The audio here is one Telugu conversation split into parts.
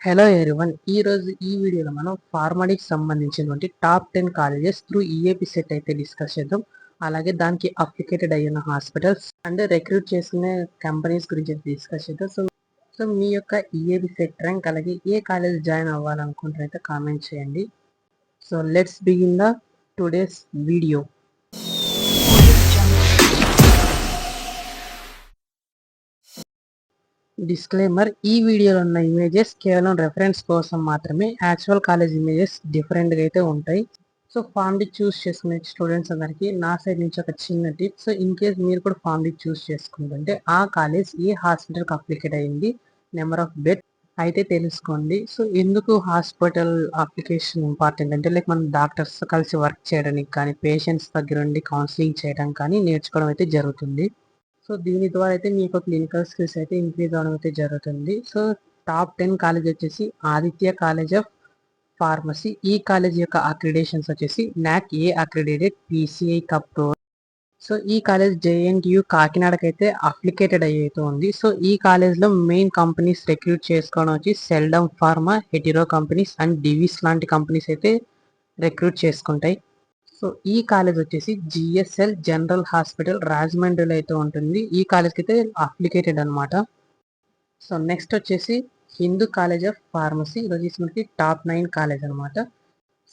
హలో ఎవ్రీవన్, ఈరోజు ఈ వీడియోలో మనం ఫార్మడీకి సంబంధించినటువంటి top 10 colleges through EAP set అయితే డిస్కస్ చేద్దాం. అలాగే దానికి అప్లికేటెడ్ అయ్యున్న హాస్పిటల్స్ అండ్ రిక్రూట్ చేసుకునే కంపెనీస్ గురించి డిస్కస్ చేద్దాం. సో మీ యొక్క ఈఏపీ సెట్ ర్యాంక్ అలాగే ఏ కాలేజ్ జాయిన్ అవ్వాలనుకుంటారైతే కామెంట్ చేయండి. So let's begin the today's video. Disclaimer: ఈ వీడియోలో ఉన్న ఇమేజెస్ కేవలం రెఫరెన్స్ కోసం మాత్రమే. యాక్చువల్ కాలేజ్ ఇమేజెస్ డిఫరెంట్గా అయితే ఉంటాయి. సో ఫామ్ డి చూస్ చేసుకునే స్టూడెంట్స్ అందరికీ నా సైడ్ నుంచి ఒక చిన్న టిప్. సో ఇన్ కేస్ మీరు కూడా ఫామ్ డి చూస్ చేసుకుంటుంటే ఆ కాలేజ్ ఏ హాస్పిటల్కి అప్లికేట్ అయ్యింది, నెంబర్ ఆఫ్ బెడ్ అయితే తెలుసుకోండి. సో ఎందుకు హాస్పిటల్ అప్లికేషన్ ఇంపార్టెంట్ అంటే, లైక్ మనం డాక్టర్స్ కలిసి వర్క్ చేయడానికి కానీ, పేషెంట్స్ దగ్గర ఉండి కౌన్సిలింగ్ చేయడం కానీ నేర్చుకోవడం అయితే జరుగుతుంది. సో దీని ద్వారా అయితే మీకు క్లినికల్ స్కిల్స్ అయితే ఇంక్రీజ్ అవడం అయితే జరుగుతుంది. సో టాప్ 10 కాలేజ్ వచ్చేసి ఆదిత్య కాలేజ్ ఆఫ్ ఫార్మసీ. ఈ కాలేజ్ యొక్క అక్రిడేషన్స్ వచ్చేసి నాక్ ఏ అక్రిడేటెడ్, పీసీఐ అప్రూవ్డ్. సో ఈ కాలేజ్ జేఎన్టీయు కాకినాడకి అయితే అప్లికేటెడ్ అయితే ఉంది. సో ఈ కాలేజ్లో మెయిన్ కంపెనీస్ రిక్రూట్ చేసుకోవడం వచ్చి seldom pharma, Hetero companies and Divi's లాంటి కంపెనీస్ అయితే రిక్రూట్ చేసుకుంటాయి. సో ఈ కాలేజ్ వచ్చేసి జిఎస్ఎల్ జనరల్ హాస్పిటల్ రాజమండ్రిలో అయితే ఉంటుంది. ఈ కాలేజ్కి అయితే అప్లికేటెడ్ అనమాట. సో నెక్స్ట్ వచ్చేసి హిందూ కాలేజ్ ఆఫ్ ఫార్మసీ. ఇది వచ్చేసి మనకి టాప్ 9 కాలేజ్ అనమాట.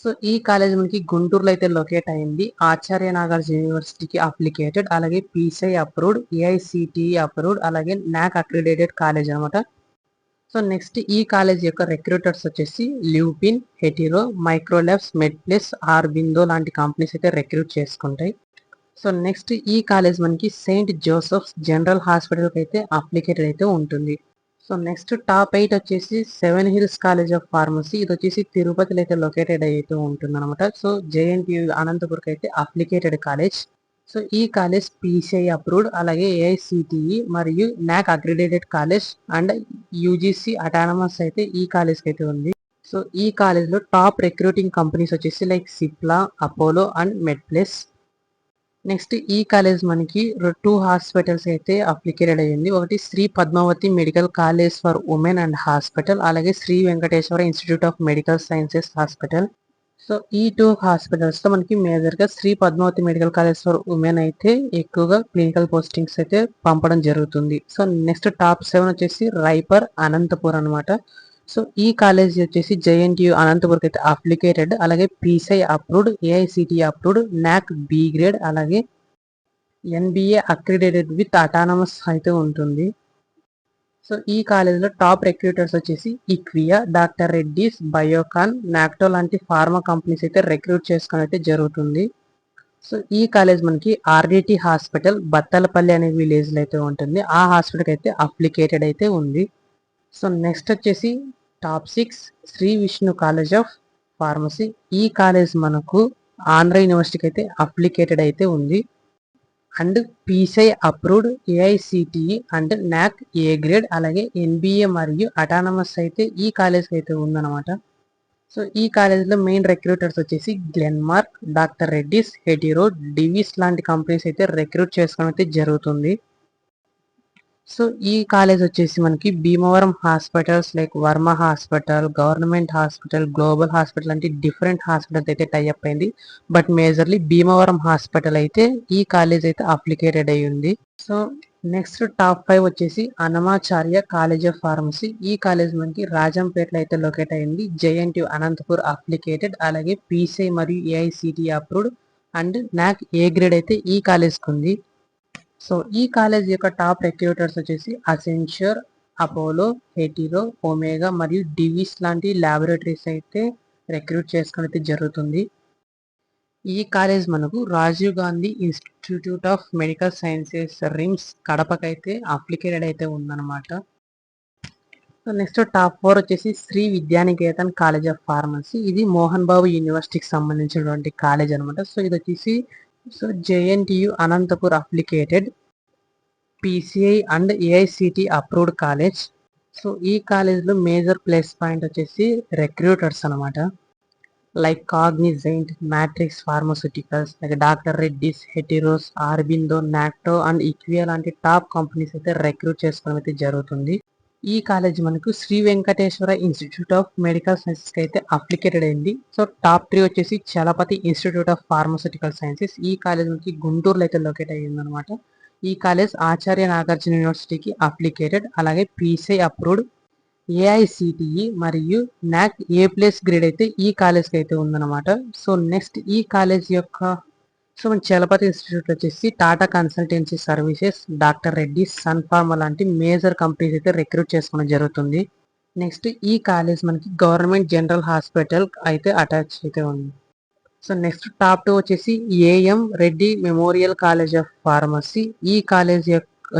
సో ఈ కాలేజ్ మనకి గుంటూరులో అయితే లొకేట్ అయింది. ఆచార్య నాగార్జున యూనివర్సిటీకి అప్లికేటెడ్, అలాగే పీసీఐ అప్రూవ్డ్, ఏఐసిటిఈ అప్రూవ్డ్, అలాగే నాక్ అక్రిడేటెడ్ కాలేజ్ అనమాట. సో నెక్స్ట్ ఈ కాలేజ్ యొక్క రిక్రూటర్స్ వచ్చేసి ల్యూపిన్, హెటిరో, మైక్రోలాబ్స్, మెడ్ప్లస్, ఆర్బిందో లాంటి కంపెనీస్ అయితే రిక్రూట్ చేసుకుంటాయి. సో నెక్స్ట్ ఈ కాలేజ్ మనకి సెయింట్ జోసెఫ్స్ జనరల్ హాస్పిటల్కి అయితే అప్లికేటెడ్ అయితే ఉంటుంది. సో నెక్స్ట్ టాప్ 8 వచ్చేసి seven hills college of pharmacy. ఇది వచ్చేసి తిరుపతిలో అయితే లొకేటెడ్ అయితే ఉంటుంది అనమాట. సో జేఎన్టీయు అనంతపురంకి అయితే అప్లికేటెడ్ కాలేజ్. సో ఈ కాలేజ్ పీసీఐ అప్రూవ్డ్, అలాగే ఏఐసిటిఈ మరియు NAAC accredited college and UGC autonomous అయితే ఈ కాలేజ్కి అయితే ఉంది. సో ఈ కాలేజ్లో టాప్ రిక్రూటింగ్ కంపెనీస్ వచ్చేసి like Cipla, Apollo and MedPlus. Next ఈ కాలేజ్ మనకి 2 హాస్పిటల్స్ అయితే అప్లికేటెడ్ అయ్యింది. ఒకటి Shri Padmavathi medical college for women and hospital, అలాగే Shri Venkateswara institute of medical sciences hospital. So ఈ 2 హాస్పిటల్స్లో మనకి మేజర్గా Shri Padmavathi medical college for women అయితే ఎక్కువగా క్లినికల్ పోస్టింగ్స్ అయితే పంపడం జరుగుతుంది. సో నెక్స్ట్ టాప్ 7 వచ్చేసి రైపర్ అనంతపూర్ అనమాట. సో ఈ కాలేజ్ వచ్చేసి జేఎన్టీయు అనంతపూర్కి అయితే అప్లికేటెడ్, అలాగే పీసీఐ అప్రూవ్డ్, ఏఐసిటి అప్రూవ్డ్, నాక్ బి గ్రేడ్, అలాగే ఎన్బిఏ అక్రిడేటెడ్ విత్ అటానమస్ అయితే ఉంటుంది. సో ఈ కాలేజ్లో టాప్ రిక్రూటర్స్ వచ్చేసి ఈక్వియా, డాక్టర్ రెడ్డిస్, బయోకాన్, నాక్టో లాంటి ఫార్మా కంపెనీస్ అయితే రిక్రూట్ చేసుకుని అయితే జరుగుతుంది. సో ఈ కాలేజ్ మనకి ఆర్డిటి హాస్పిటల్ బత్తలపల్లి అనే విలేజ్లో అయితే ఉంటుంది. ఆ హాస్పిటల్కి అయితే అప్లికేటెడ్ అయితే ఉంది. సో నెక్స్ట్ వచ్చేసి top 6 Shri Vishnu college of pharmacy. ఈ కాలేజ్ మనకు ఆంధ్ర యూనివర్సిటీకి అయితే అప్లికేటెడ్ అయితే ఉంది and PCI approved, AICTE and NAAC A grade, అలాగే ఎన్బిఏ మరియు అటానమస్ అయితే ఈ కాలేజ్కి అయితే ఉందన్నమాట. సో ఈ కాలేజ్లో మెయిన్ రిక్రూటర్స్ వచ్చేసి గ్లెన్మార్క్, డాక్టర్ రెడ్డిస్, హెటిరో, డివిస్ లాంటి కంపెనీస్ అయితే రిక్రూట్ చేసుకోవడం అయితే జరుగుతుంది. సో ఈ కాలేజ్ వచ్చేసి మనకి Bhimavaram hospitals like Varma hospital, government hospital, global hospital లాంటి డిఫరెంట్ హాస్పిటల్స్ అయితే టైఅప్ అయింది. బట్ మేజర్లీ భీమవరం హాస్పిటల్ అయితే ఈ కాలేజ్ అయితే అప్లికేటెడ్ అయి ఉంది. సో నెక్స్ట్ టాప్ 5 వచ్చేసి అన్నమాచార్య కాలేజ్ ఆఫ్ ఫార్మసీ. ఈ కాలేజ్ మనకి రాజంపేటలో అయితే లొకేట్ అయింది. జేఎన్టీయు అనంతపూర్ అప్లికేటెడ్, అలాగే పీసీఐ మరియు AICTE approved and NAAC A grade అయితే ఈ కాలేజ్కి ఉంది. సో ఈ కాలేజ్ యొక్క టాప్ రిక్రూటర్స్ వచ్చేసి అసెన్షర్, అపోలో, హెటిరో, ఒమేగా మరియు డివిస్ లాంటి ల్యాబొరేటరీస్ అయితే రిక్రూట్ చేసుకుని అయితే జరుగుతుంది. ఈ కాలేజ్ మనకు Rajiv Gandhi institute of medical sciences RIMS కడపకైతే అప్లికేటెడ్ అయితే ఉందన్నమాట. సో నెక్స్ట్ టాప్ 4 వచ్చేసి Shri Vidyanikethan college of pharmacy. ఇది మోహన్ బాబు యూనివర్సిటీకి సంబంధించినటువంటి కాలేజ్ అనమాట. సో ఇది వచ్చేసి JNTU Anantapur affiliated, PCI and AICTE approved college. So ఈ కాలేజ్లో మేజర్ ప్లేస్ పాయింట్ వచ్చేసి రిక్రూటర్స్ అనమాట. Like Cognizant, Matrix pharmaceuticals, like doctor Reddy's, Hetero, Aurobindo, నాక్టో అండ్ ఈక్వియా లాంటి టాప్ కంపెనీస్ అయితే రిక్రూట్ చేసుకోవడం అయితే జరుగుతుంది. ఈ కాలేజ్ మనకు Shri Venkateswara institute of medical sciences కి అయితే అప్లికేటెడ్ అయింది. సో టాప్ 3 వచ్చేసి Chalapathi institute of pharmaceutical sciences. ఈ కాలేజ్ మనకి గుంటూరులో అయితే లొకేట్ అయ్యింది అనమాట. ఈ కాలేజ్ ఆచార్య నాగార్జున యూనివర్సిటీకి అప్లికేటెడ్, అలాగే పీసీ అప్రూవ్డ్, ఏఐసిటిఈ మరియు నాక్ A+ గ్రేడ్ అయితే ఈ కాలేజ్కి అయితే ఉందన్నమాట. సో నెక్స్ట్ ఈ కాలేజ్ యొక్క మన చలపతి ఇన్స్టిట్యూట్ వచ్చేసి Tata consultancy services, doctor Reddy, Sun Pharma లాంటి మేజర్ కంపెనీస్ అయితే రిక్రూట్ చేసుకోవడం జరుగుతుంది. నెక్స్ట్ ఈ కాలేజ్ మనకి గవర్నమెంట్ జనరల్ హాస్పిటల్ అయితే అటాచ్ అయితే ఉంది. సో నెక్స్ట్ టాప్ 2 వచ్చేసి AM Reddy memorial college of pharmacy. ఈ కాలేజ్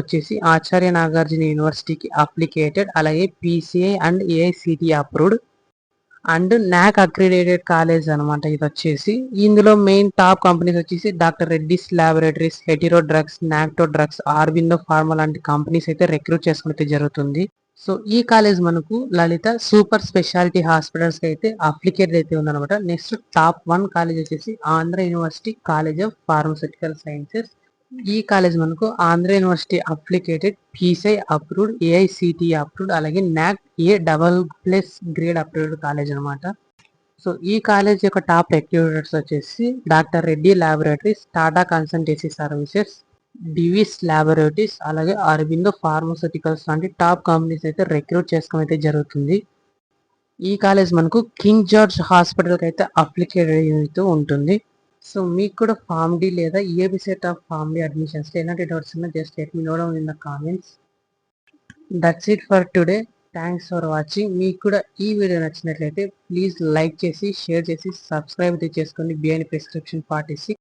వచ్చేసి ఆచార్య నాగార్జున యూనివర్సిటీకి అప్లికేటెడ్, అలాగే PCI and AICTE approved and NAAC accredited college అనమాట. ఇది వచ్చేసి ఇందులో మెయిన్ టాప్ కంపెనీస్ వచ్చేసి doctor Reddy's laboratories, Hetero drugs, నాక్టో drugs, ఆర్బిందో pharma లాంటి కంపెనీస్ అయితే రిక్రూట్ చేసుకుంటే జరుగుతుంది. సో ఈ కాలేజ్ మనకు లలిత సూపర్ స్పెషాలిటీ హాస్పిటల్స్ కి అయితే అప్లికేట్ అయితే ఉందన్నమాట. నెక్స్ట్ టాప్ 1 కాలేజ్ వచ్చేసి Andhra university college of pharmaceutical sciences. ఈ కాలేజ్ మనకు Andhra university affiliated, PC approved, AICTE approved, అలాగే NAAC A++ grade approved college అనమాట. సో ఈ కాలేజ్ యొక్క టాప్ రిక్రూటర్స్ వచ్చేసి doctor Reddy laboratories, Tata consultancy services, Divi's laboratories, అలాగే అరబిందో ఫార్మస్యూటికల్స్ లాంటి టాప్ కంపెనీస్ అయితే రిక్రూట్ చేసుకోవడం అయితే జరుగుతుంది. ఈ కాలేజ్ మనకు కింగ్ జార్జ్ హాస్పిటల్కి అయితే అప్లికేటెడ్ అవుతూ ఉంటుంది. సో మీకు కూడా ఫార్మ్ డి లేదా AP CET of pharm D admissions ఎలాంటి డౌట్స్ ఉన్నా just let me know down in the comments. That's it for today. Thanks for watching. మీకు కూడా ఈ వీడియో నచ్చినట్లయితే ప్లీజ్ లైక్ చేసి, షేర్ చేసి, సబ్స్క్రైబ్ చేసుకోండి బిహైండ్ ప్రిస్క్రిప్షన్ 46.